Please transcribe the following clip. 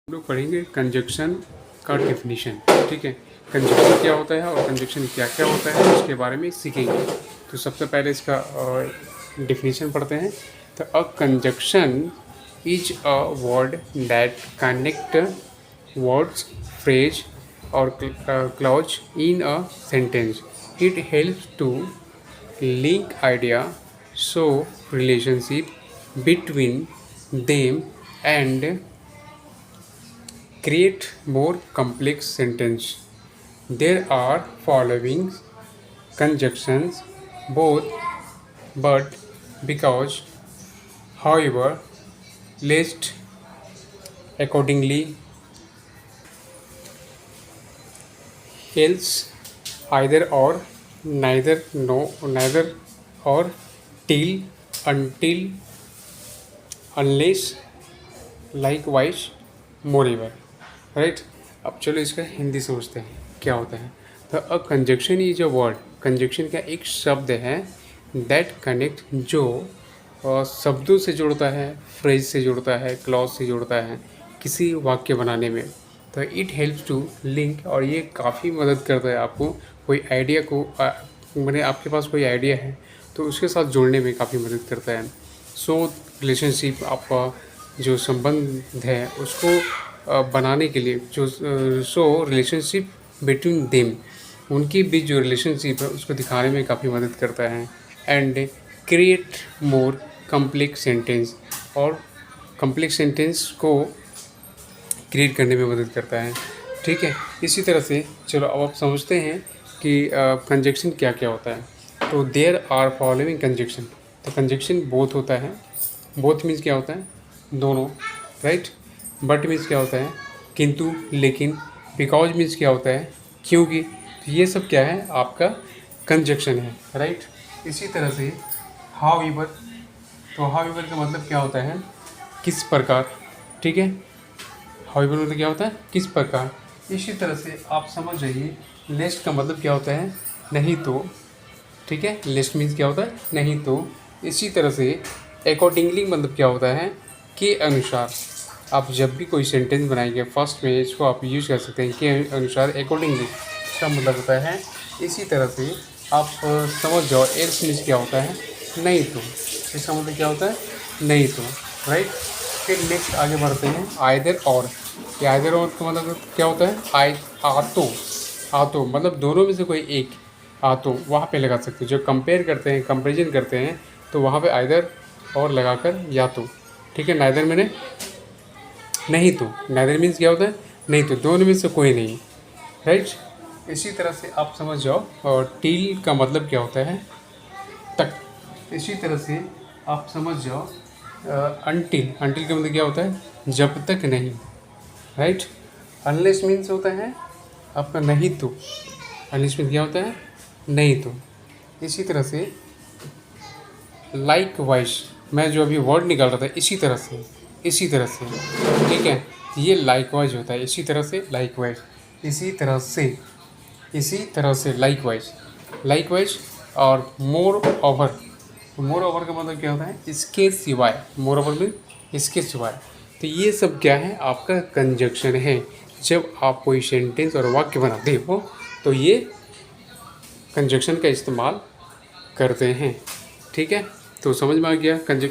हम लोग पढ़ेंगे कंजक्शन का डेफिनेशन। ठीक है, कंजक्शन क्या होता है और कंजक्शन क्या क्या होता है उसके बारे में सीखेंगे। तो सबसे पहले इसका डेफिनेशन पढ़ते हैं। तो a conjunction is a word that connect words, phrase और clause in a sentence. It helps to link idea, show relationship between them and create more complex sentence. There are following conjunctions both but because, however, list accordingly, else, either or, neither, no, neither or, till, until, unless, likewise, moreover. Right. अब चलो इसका हिंदी समझते हैं क्या होता है। तो a conjunction is a word, conjunction का एक शब्द है दैट कनेक्ट, जो शब्दों से जुड़ता है, फ्रेज से जुड़ता है, क्लॉज से जुड़ता है किसी वाक्य बनाने में। तो इट हेल्प्स टू लिंक, और ये काफ़ी मदद करता है आपको कोई आइडिया को मैंने आपके पास कोई आइडिया है तो उसके साथ जोड़ने में काफ़ी मदद करता है। सो रिलेशनशिप, आपका जो संबंध है उसको बनाने के लिए, जो सो रिलेशनशिप बिटवीन देम, उनके बीच जो रिलेशनशिप है उसको दिखाने में काफ़ी मदद करता है। And create more complex sentence, और कम्प्लेक्स सेंटेंस को क्रिएट करने में मदद करता है। ठीक है, इसी तरह से चलो अब आप समझते हैं कि कंजक्शन क्या क्या होता है। तो देयर आर फॉलोइंग कंजक्शन, तो कंजक्शन बोथ होता है। बोथ मीन्स क्या होता है? दोनों, राइट। बट मीन्स क्या होता है? किंतु, लेकिन। बिकॉज मीन्स क्या होता है? क्योंकि। तो ये सब क्या है? आपका कंजक्शन है, राइट। इसी तरह से हाउएवर, तो हाउएवर का मतलब क्या होता है? किस प्रकार। ठीक है, हाउएवर मतलब क्या होता है? किस प्रकार। इसी तरह से आप समझ जाइए, लेस्ट का मतलब क्या होता है? नहीं तो। ठीक है, लेस्ट मीन्स क्या होता है? नहीं तो। इसी तरह से अकॉर्डिंगली मतलब क्या होता है? के अनुसार। आप जब भी कोई सेंटेंस बनाएंगे फर्स्ट में इसको आप यूज कर सकते हैं, के अनुसार, अकॉर्डिंगली, इसका मतलब होता है। इसी तरह से आप समझ जाओ, एल्स मीन्स क्या होता है? नहीं तो। इसका मतलब क्या होता है? नहीं तो, राइट। फिर नेक्स्ट आगे बढ़ते हैं, आइदर और। ये आइदर और का मतलब क्या होता है? आतो मतलब दोनों में से कोई एक, आतो वहाँ पे लगा सकते हो। जो कंपेयर करते हैं, कंपेरिजन करते हैं, तो वहाँ पे आइदर और लगाकर या तो। ठीक है, नाइदर मैंने नहीं तो, नाइदर मीन्स क्या होता है? नहीं तो, दोनों में से कोई नहीं, राइट। इसी तरह से आप समझ जाओ, और टील का मतलब क्या होता है? तक। इसी तरह से आप समझ जाओ, अनटिल, अनटिल का मतलब क्या होता है? जब तक नहीं, राइट। अनलेस मीन्स होता है आपका नहीं तो, अनलेस मीन्स क्या होता है? नहीं तो। इसी तरह से लाइक वाइज, मैं जो अभी वर्ड निकाल रहा था, इसी तरह से, इसी तरह से, ठीक है, ये लाइक वाइज होता है। इसी तरह से, लाइक वाइज, इसी तरह से, इसी तरह से, लाइक वाइज, लाइक वाइज। और मोर ओवर, मोर ओवर का मतलब क्या होता है? इसके सिवाय। मोर ओवर में इसके सिवाय। तो ये सब क्या है? आपका कंजक्शन है। जब आप कोई सेंटेंस और वाक्य बनाते हो तो ये कंजक्शन का इस्तेमाल करते हैं। ठीक है, तो समझ में आ गया कंजक्शन।